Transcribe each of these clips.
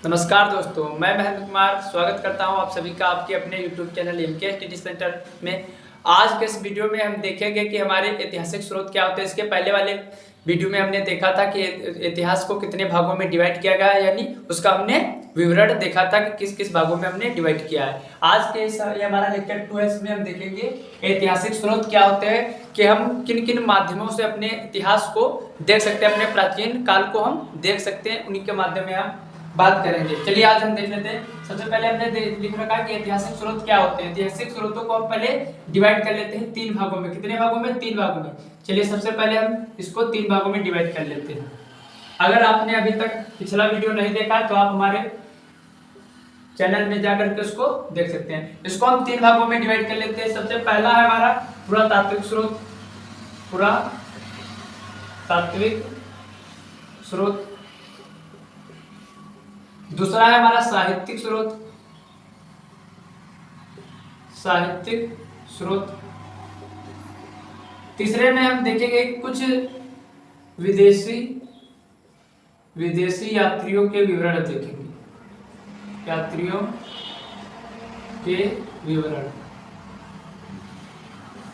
नमस्कार दोस्तों, मैं महेंद्र कुमार स्वागत करता हूं आप सभी का आपके अपने YouTube channel MK study centre में। आज के इस वीडियो में हम देखेंगे कि हमारे ऐतिहासिक स्रोत क्या होते हैं। इसके पहले वाले वीडियो में हमने देखा था कि इतिहास को कितने भागों में डिवाइड किया गया है, यानी उसका हमने विवरण देखा था कि किस किस भागों में हमने डिवाइड किया है। आज के ये हमारा लेक्चर 2 है, इसमें हम देखेंगे ऐतिहासिक स्रोत क्या होते हैं, कि हम किन किन माध्यमों से अपने इतिहास को देख सकते हैं, अपने प्राचीन काल को हम देख सकते हैं, उन्हीं के माध्यम में हम बात करेंगे। चलिए आज हम देख लेते हैं। सबसे पहले हमने लिख रखा है कि ऐतिहासिक स्रोत क्या होते हैं। ऐतिहासिक स्रोतों को हम पहले डिवाइड कर लेते हैं 3 भागों में। कितने भागों में? 3 भागों में। चलिए सबसे पहले हम इसको 3 भागों में डिवाइड कर लेते हैं। अगर आपने अभी तक पिछला वीडियो नहीं देखा तो आप हमारे चैनल में जाकर के उसको देख सकते हैं। इसको हम 3 भागों में डिवाइड कर लेते हैं। सबसे पहला है हमारा पुरातात्विक स्रोत, पुरातात्विक स्रोत। दूसरा है हमारा साहित्यिक स्रोत, साहित्यिक स्रोत। तीसरे में हम देखेंगे कुछ विदेशी यात्रियों के विवरण देखेंगे, यात्रियों के विवरण।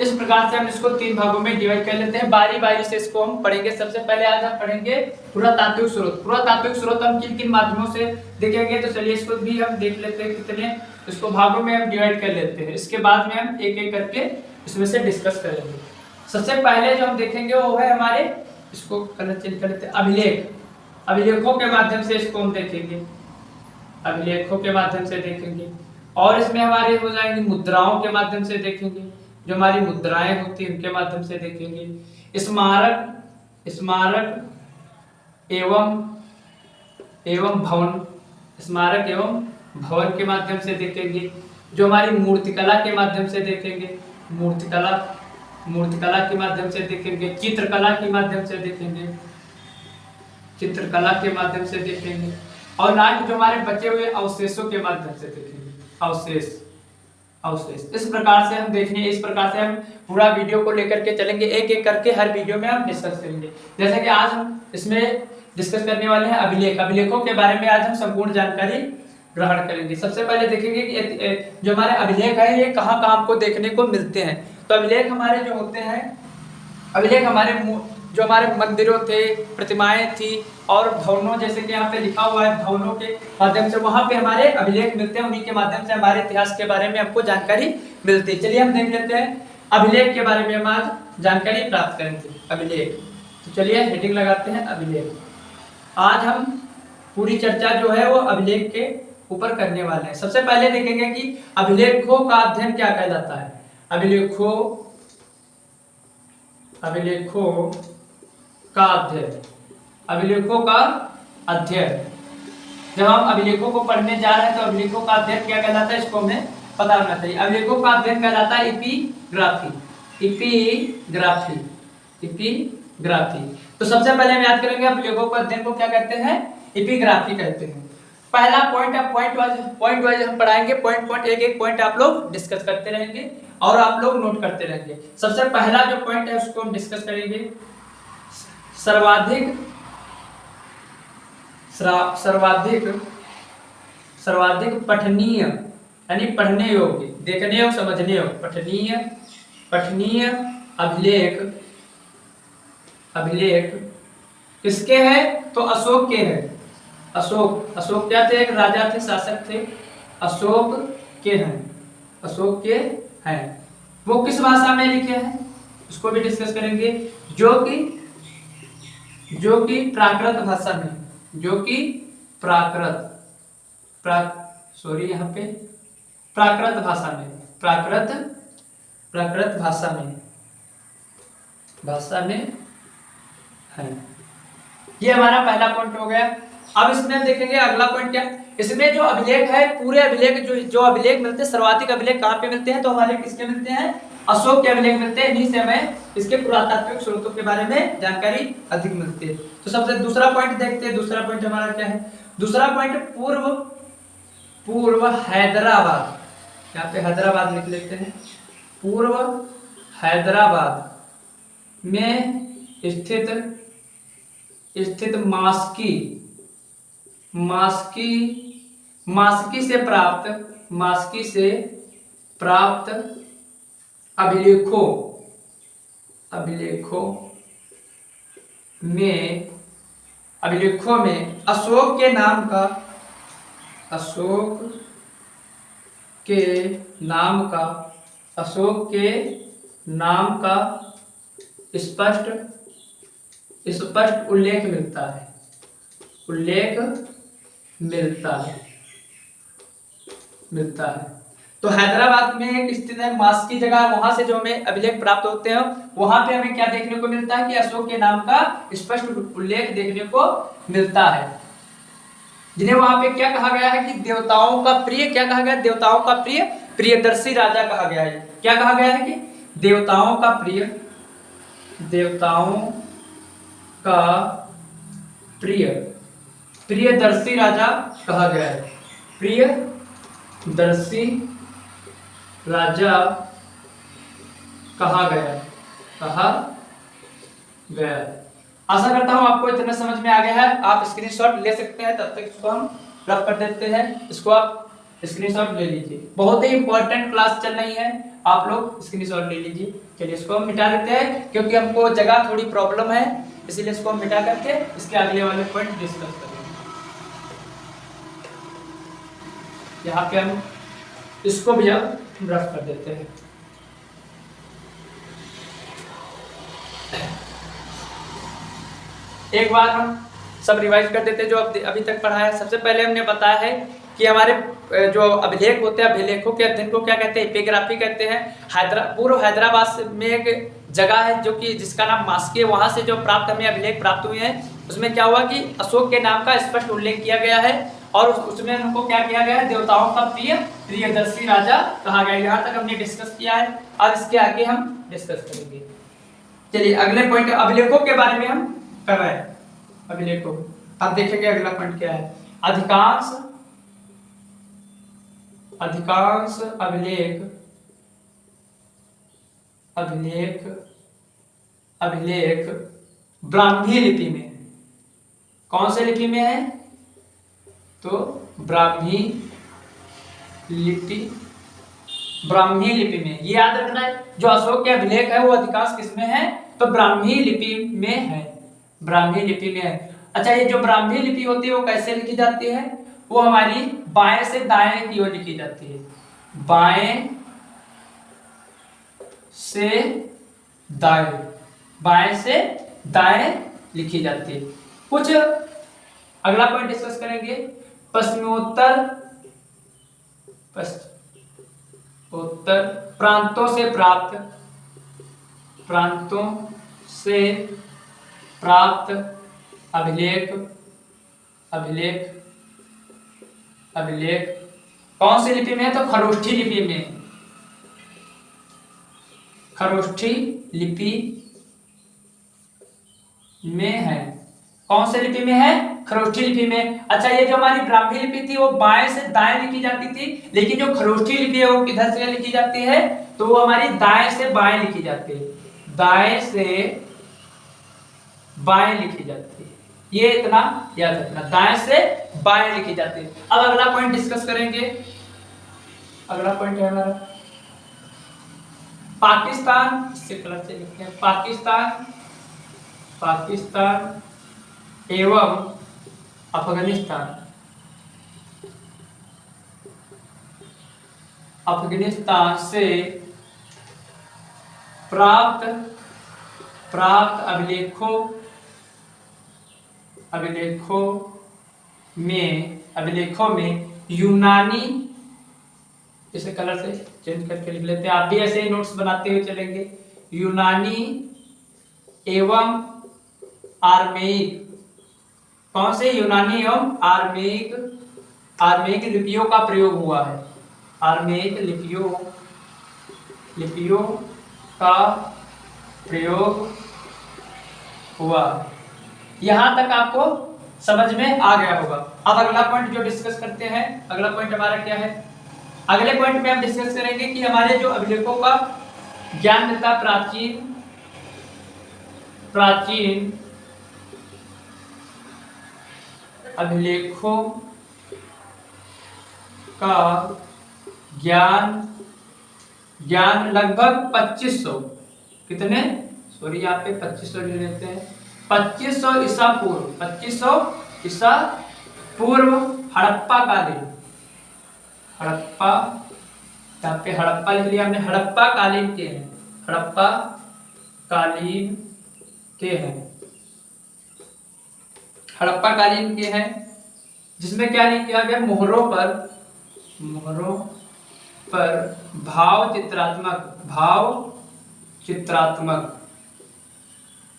इस प्रकार से हम इसको 3 भागों में डिवाइड कर लेते हैं। बारी बारी से इसको हम पढ़ेंगे। सबसे पहले आज हम पढ़ेंगे पुरातात्विक स्रोत। पुरातात्विक स्रोत हम किन किन माध्यमों से देखेंगे, तो चलिए इसको भी हम देख लेते हैं। कितने इसको भागों में हम डिवाइड कर लेते हैं। इसके बाद में हम एक एक करके इसमें से डिस्कस करेंगे। सबसे पहले जो हम देखेंगे वो है हमारे, इसको कलर चेंज कर लेते हैं, अभिलेख। अभिलेखों के माध्यम से इसको हम देखेंगे, अभिलेखों के माध्यम से देखेंगे। और इसमें हमारे हो जाएंगे मुद्राओं के माध्यम से देखेंगे, जो हमारी मुद्राएं होती हैं उनके माध्यम से देखेंगे। स्मारक एवं भवन, स्मारक एवं भवन के माध्यम से देखेंगे। जो हमारी मूर्तिकला के माध्यम से देखेंगे, मूर्तिकला के माध्यम से देखेंगे। चित्रकला के माध्यम से देखेंगे, चित्रकला के माध्यम से देखेंगे। और लास्ट जो हमारे बचे हुए अवशेषों के माध्यम से देखेंगे, अवशेष। इस प्रकार से हम देखेंगे, इस प्रकार से हम पूरा वीडियो को लेकर के चलेंगे। एक एक करके हर वीडियो में हम डिस्कस करेंगे। जैसे कि आज हम इसमें डिस्कस करने वाले हैं अभिलेख। अभिलेखों के बारे में आज हम संपूर्ण जानकारी ग्रहण करेंगे। सबसे पहले देखेंगे कि जो हमारे अभिलेख है ये कहाँ कहाँ हमको देखने को मिलते हैं। तो अभिलेख हमारे जो होते हैं, अभिलेख हमारे जो हमारे मंदिरों थे, प्रतिमाएं थी और भवनों, जैसे कि यहाँ पे लिखा हुआ है, भवनों के माध्यम से वहां पे हमारे अभिलेख मिलते हैं। उन्हीं के माध्यम से हमारे इतिहास के बारे में हमको जानकारी मिलती है। चलिए हम देख लेते हैं अभिलेख के बारे में हम आज जानकारी प्राप्त करेंगे। अभिलेख, तो चलिए हेडिंग लगाते हैं अभिलेख। आज हम पूरी चर्चा जो है वो अभिलेख के ऊपर करने वाले हैं। सबसे पहले देखेंगे कि अभिलेखों का अध्ययन क्या कहलाता है। अभिलेखों का अध्ययन, अभिलेखों का अध्ययन। जब हम अभिलेखों को पढ़ने जा रहे हैं तो अभिलेखों का अध्ययन क्या कहलाता है, इसको हमें पता होना चाहिए। अभिलेखों का अध्ययन कहलाता है एपिग्राफी। तो सबसे पहले हम याद करेंगे अभिलेखों के अध्ययन को क्या कहते हैं, एपिग्राफी कहते हैं। पहला पॉइंट है, पॉइंट वाइज हम पढ़ाएंगे। पॉइंट एक एक पॉइंट आप लोग डिस्कस करते रहेंगे और आप लोग नोट करते रहेंगे। सबसे पहला जो पॉइंट है उसको हम डिस्कस करेंगे, सर्वाधिक पठनीय, यानी पढ़ने योग्य, देखने और समझने योग्य पठनीय अभिलेख किसके हैं, तो अशोक के हैं। अशोक क्या थे, एक राजा थे, शासक थे, अशोक के हैं। वो किस भाषा में लिखे हैं उसको भी डिस्कस करेंगे, जो कि प्राकृत भाषा में, प्राकृत भाषा में है। ये हमारा पहला पॉइंट हो गया। अब इसमें देखेंगे अगला पॉइंट क्या, इसमें जो अभिलेख है, पूरे अभिलेख जो अभिलेख मिलते हैं, सर्वाधिक अभिलेख कहाँ पे मिलते हैं, तो हमारे किसके मिलते हैं, अशोक के अभिलेख मिलते हैं। इन्हीं से हमें इसके पुरातात्विक स्रोतों के बारे में जानकारी अधिक मिलती है। तो सबसे दूसरा पॉइंट देखते हैं। दूसरा पॉइंट हमारा क्या है, दूसरा पॉइंट पूर्व हैदराबाद, यहाँ पे हैदराबाद लिख लेते हैं। पूर्व हैदराबाद में स्थित मास्की मास्की से प्राप्त अभिलेखों में अशोक के नाम का स्पष्ट उल्लेख मिलता है। तो हैदराबाद में एक स्थित है मास्की जगह, वहां से जो हमें अभिलेख प्राप्त होते हैं वहां पे हमें क्या देखने को मिलता है कि अशोक के नाम का स्पष्ट उल्लेख देखने को मिलता है, जिन्हें वहां पे क्या कहा गया है कि देवताओं का प्रिय प्रियदर्शी राजा कहा गया है। क्या कहा गया है कि देवताओं का प्रियदर्शी राजा कहा गया है। प्रियदर्शी राजा कहा गया। आशा करता हूं आपको इतना समझ में आ गया है। आप स्क्रीनशॉट ले सकते हैं, तब तक इसको हम रफ कर देते हैं। इसको आप स्क्रीनशॉट ले लीजिए, बहुत ही इंपॉर्टेंट क्लास चल रही है, आप लोग स्क्रीनशॉट ले लीजिए। चलिए इसको हम मिटा देते हैं क्योंकि हमको जगह थोड़ी प्रॉब्लम है, इसीलिए इसको हम मिटा करके इसके अगले वाले पॉइंट डिस्कस करेंगे। यहाँ पे हम इसको भी अब रफ कर देते हैं। एक बार हम सब रिवाइज कर देते हैं जो अभी तक पढ़ा है। सबसे पहले हमने बताया है कि हमारे जो अभिलेख होते हैं, अभिलेखों के अध्ययन को क्या कहते हैं, एपिग्राफी कहते हैं। पूर्व हैदराबाद में एक जगह है जो कि जिसका नाम मास्की है, वहां से जो हमें अभिलेख प्राप्त हुए हैं उसमें क्या हुआ कि अशोक के नाम का स्पष्ट उल्लेख किया गया है और उसमें उनको क्या किया गया है, देवताओं का प्रियदर्शी राजा कहा गया। यहाँ तक हमने डिस्कस किया है, अब इसके आगे हम डिस्कस करेंगे। चलिए अगले पॉइंट अभिलेखों के बारे में हम कर रहे हैं। अभिलेखों अब देखेंगे अगला पॉइंट क्या है। अधिकांश अभिलेख ब्राह्मी लिपि में। कौन से लिपि में है? तो ब्राह्मी लिपि में। ये याद रखना है, जो अशोक के अभिलेख है वो अधिकांश किसमें है? तो ब्राह्मी लिपि में है। अच्छा, ये जो ब्राह्मी लिपि होती है वो कैसे लिखी जाती है? वो हमारी बाएं से दाएं की ओर लिखी जाती है। बाएं से दाएं लिखी जाती है। कुछ अगला पॉइंट डिस्कस करेंगे। पश्चिमोत्तर प्रांतों से प्राप्त अभिलेख कौन सी लिपि में है? तो खरोष्ठी लिपि में। खरोष्ठी लिपि में है। कौन से लिपि में है? खरोष्ठी लिपि में। अच्छा, ये जो हमारी ब्राह्मी लिपि थी वो बाएं से दाएं लिखी जाती थी, लेकिन जो खरोष्ठी लिपि है वो किधर से लिखी जाती है? तो वो हमारी दाएं से बाएं लिखी जाती है। दाएं से बाएं लिखी जाती है, ये इतना याद रखना, दाएं से बाएं लिखी जाती है। अब अगला पॉइंट डिस्कस करेंगे। अगला पॉइंट है हमारा पाकिस्तान। इससे कलर से लिखते हैं पाकिस्तान एवं अफगानिस्तान से प्राप्त अभिलेखों में यूनानी, इसे कलर से चेंज करके लिख लेते हैं, आप भी ऐसे ही नोट्स बनाते हुए चलेंगे। यूनानी एवं आर्मेयिक। कौन से? यूनानी एवं आर्मेयिक लिपियों का प्रयोग हुआ है। आर्मेयिक लिपियों का प्रयोग हुआ। यहां तक आपको समझ में आ गया होगा। अब अगला पॉइंट जो डिस्कस करते हैं, अगला पॉइंट हमारा क्या है? अगले पॉइंट में हम डिस्कस करेंगे कि हमारे जो अभिलेखों का ज्ञान मिलता है अभिलेखों का ज्ञान लगभग 2500, कितने, सॉरी यहाँ पे 2500 ले लेते हैं, 2500 ईसा पूर्व, 2500 ईसा पूर्व हड़प्पा कालीन, हड़प्पा, यहाँ पे हड़प्पा लिख लिया हमने, हड़प्पा कालीन के हैं, हड़प्पा कालीन के हैं, हड़प्पा कालीन के हैं, जिसमें क्या नहीं किया गया, मोहरों पर भाव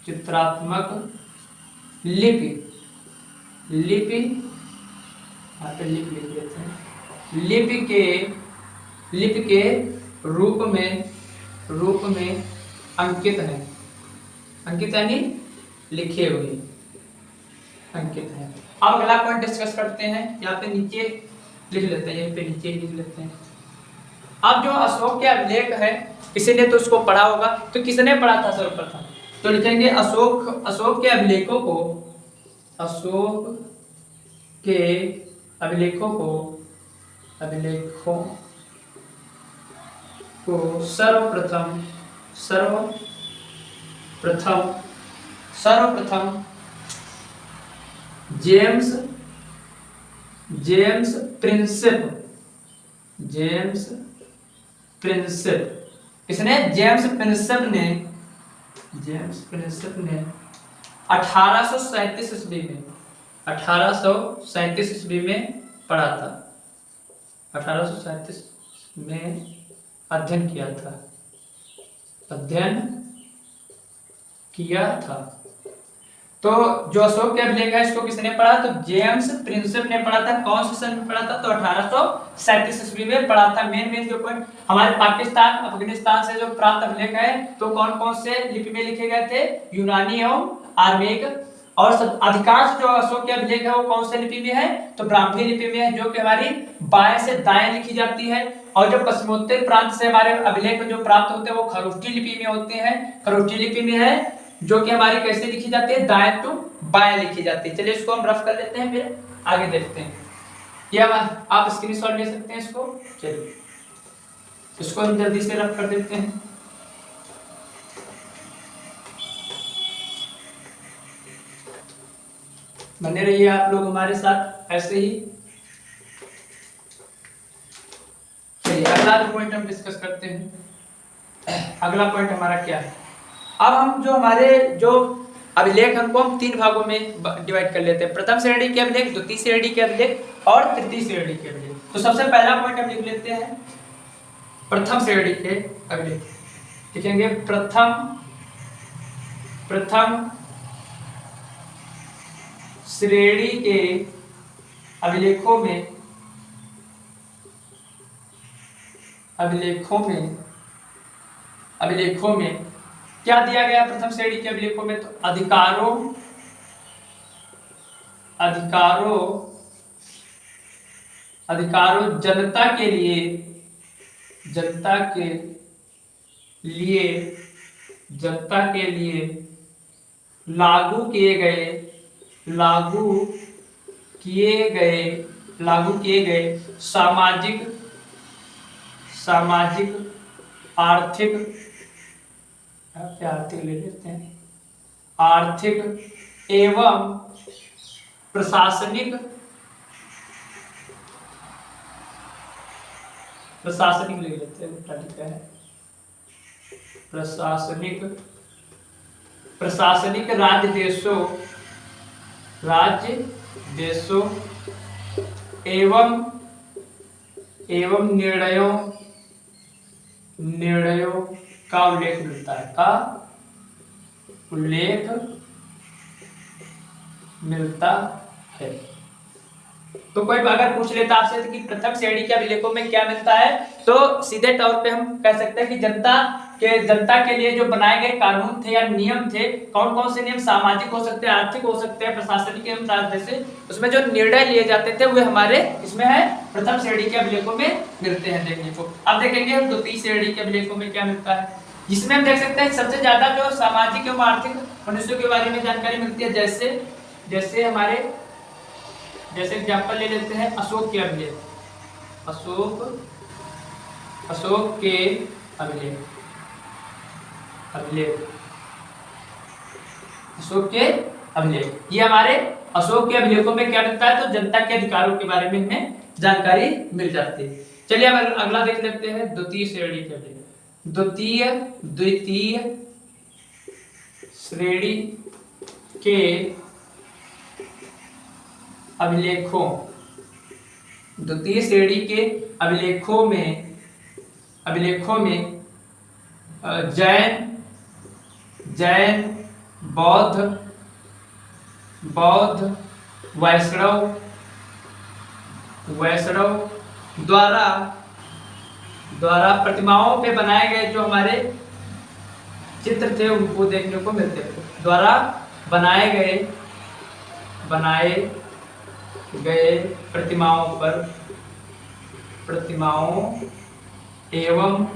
चित्रात्मक लिपि यहाँ पे लिख देते हैं, लिपि के रूप में अंकित है, अंकित यानी लिखे हुए, अंकित है। अब अगला पॉइंट डिस्कस करते हैं, यहाँ पे नीचे लिख लेते हैं, यहीं पे नीचे लिख लेते हैं। अब जो अशोक के अभिलेख है, किसी ने तो उसको पढ़ा होगा, तो किसने पढ़ा था सर्वप्रथम, तो लिखेंगे अशोक के अभिलेखों को सर्वप्रथम जेम्स प्रिंसेप, इसने जेम्स प्रिंसेप ने 1837 ईस्वी में पढ़ा था, 1837 में अध्ययन किया था। तो जो अशोक के अभिलेख है, इसको किसने पढ़ा, तो जेम्स प्रिंसेप ने पढ़ा था। कौन से सन में पढ़ा था, तो 1837 ईस्वी में पढ़ा था। मेन जो पॉइंट, हमारे पाकिस्तान अफगानिस्तान से जो प्राप्त अभिलेख है, तो कौन कौन से लिपि में लिखे गए थे, यूनानी एवं आर्मेक, और अधिकांश जो अशोक के अभिलेख है वो कौन से लिपि में है, तो ब्राह्मी लिपि में है, जो कि हमारी बाएं से दाएं लिखी जाती है। और जो पश्चिमोत्तर प्रांत से हमारे अभिलेख जो प्राप्त होते हैं वो खरोष्टी लिपि में होते हैं, खरोष्टी लिपि में है, जो कि हमारी कैसे लिखी जाती है, दाएं टू बाएं लिखी जाती है। चलिए इसको हम रफ कर लेते हैं, फिर आगे देखते हैं। ये आप स्क्रीनशॉट ले सकते हैं इसको। चलिए इसको हम जल्दी से रफ कर देते हैं। बने रहिए आप लोग हमारे साथ ऐसे ही। चलिए अगला पॉइंट हम डिस्कस करते हैं। अगला पॉइंट हमारा क्या है, अब हम जो हमारे जो अभिलेख हमको हम 3 भागों में डिवाइड कर लेते हैं, प्रथम श्रेणी के अभिलेख, द्वितीय श्रेणी के अभिलेख और तृतीय श्रेणी के अभिलेख। तो सबसे पहला पॉइंट हम लिख लेते हैं प्रथम श्रेणी के अभिलेख। लिखेंगे प्रथम श्रेणी के अभिलेखों में क्या दिया गया प्रथम श्रेणी के अभिलेखों में, तो अधिकारों जनता के लिए लागू किए गए सामाजिक आर्थिक ले लेते हैं, आर्थिक एवं प्रशासनिक ले लेते हैं, प्रशासनिक राज्य देशों एवं निर्णयों का उल्लेख मिलता है। तो कोई अगर पूछ लेता आपसे कि प्रथम श्रेणी के अभिलेखों में क्या मिलता है, तो सीधे तौर पे हम कह सकते हैं कि जनता के लिए जो बनाए गए कानून थे या नियम थे, कौन कौन से नियम, सामाजिक हो सकते हैं, आर्थिक हो सकते हैं, प्रशासनिक एवं राजनीतिक, उसमें जो निर्णय लिए जाते थे वे हमारे इसमें है प्रथम श्रेणी के अभिलेखों में मिलते हैं देखने को। अब देखेंगे हम द्वितीय श्रेणी के अभिलेखों में क्या मिलता है, जिसमें हम देख सकते हैं सबसे ज्यादा जो सामाजिक एवं आर्थिक मनुष्यों के बारे में जानकारी मिलती है, जैसे हमारे जैसे एग्जाम्पल ले लेते हैं अशोक के अभिलेख, अशोक के अभिलेख, अशोक के अभिलेख, ये हमारे अशोक के अभिलेखों में क्या मिलता है, तो जनता के अधिकारों के बारे में हमें जानकारी मिल जाती है। चलिए अब अगला देख लेते हैं द्वितीय श्रेणी के अभिलेख। द्वितीय श्रेणी के अभिलेखों, द्वितीय श्रेणी के अभिलेखों में जैन, बौद्ध, वैष्णव द्वारा प्रतिमाओं पे बनाए गए जो हमारे चित्र थे उनको देखने को मिलते थे। द्वारा बनाए गए प्रतिमाओं एवं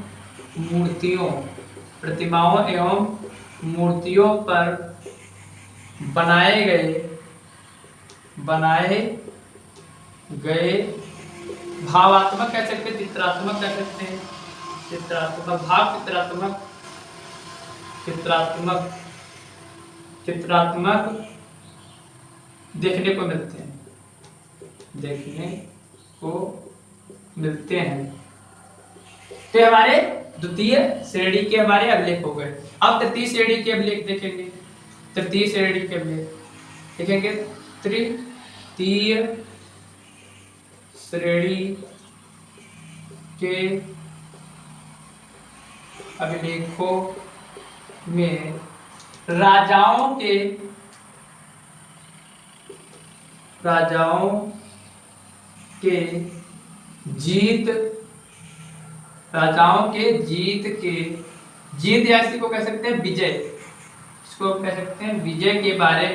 मूर्तियों पर बनाए गए भावात्मक कह सकते हैं, चित्रात्मक कह सकते हैं, चित्रात्मक देखने को मिलते हैं। तो हमारे द्वितीय श्रेणी के हमारे अभिलेख हो गए। अब तृतीय श्रेणी के अभिलेख देखेंगे। तृतीय श्रेणी के अभिलेख देखेंगे। तृतीय श्रेणी के अभिलेखों में राजाओं के जीत या इसी को कह सकते हैं विजय, इसको कह सकते हैं विजय के बारे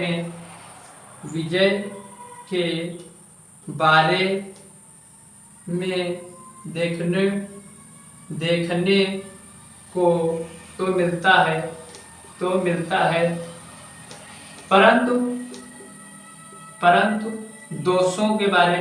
में देखने को तो मिलता है परंतु दोषों के बारे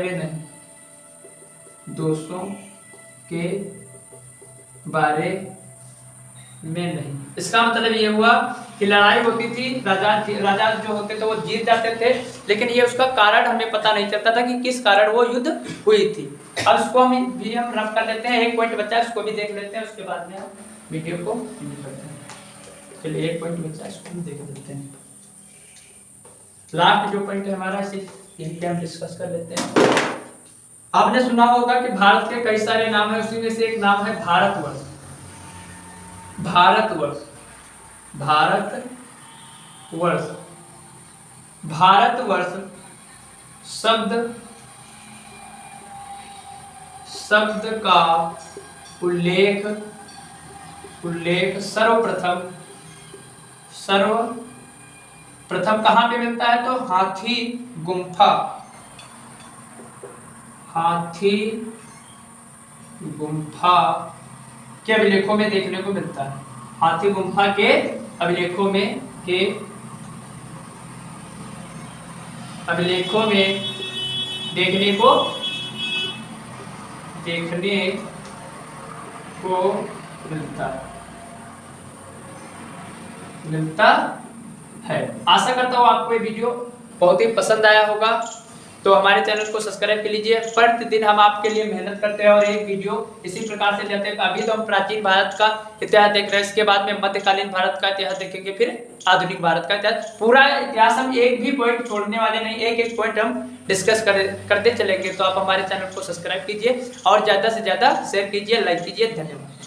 में नहीं, इसका मतलब ये हुआ कि लड़ाई होती थी, राजा जो होते थे वो जीत जाते थे, लेकिन ये उसका कारण हमें पता नहीं चलता था कि किस कारण वो युद्ध हुई थी। अब इसको हम रफ कर लेते हैं, एक पॉइंट बचा है उसको भी देख लेते हैं, उसके बाद में हम वीडियो को एंड करते हैं। चलिए एक पॉइंट बचा है इसको हम देख लेते हैं। लास्ट जो पॉइंट है हमारा इसी पे हम डिस्कस कर लेते हैं। आपने सुना होगा कि भारत के कई सारे नाम है, उसी में से एक नाम है भारतवर्ष। भारतवर्ष शब्द का उल्लेख सर्वप्रथम कहाँ पे मिलता है, तो हाथी गुम्फा के अभिलेखों में देखने को मिलता है। हाथी गुम्फा के अभिलेखों में देखने को मिलता है। आशा करता हूँ आपको ये वीडियो बहुत ही पसंद आया होगा। तो हमारे चैनल को सब्सक्राइब कर लीजिए। प्रतिदिन हम आपके लिए मेहनत करते हैं और एक वीडियो इसी प्रकार से लेते हैं। अभी तो हम प्राचीन भारत का इतिहास देख रहे हैं, इसके बाद में मध्यकालीन भारत का इतिहास देखेंगे, फिर आधुनिक भारत का इतिहास। पूरा इतिहास हम एक भी पॉइंट छोड़ने वाले नहीं, एक पॉइंट हम डिस्कस करते चलेंगे। तो आप हमारे चैनल को सब्सक्राइब कीजिए और ज़्यादा से ज़्यादा शेयर कीजिए, लाइक कीजिए। धन्यवाद।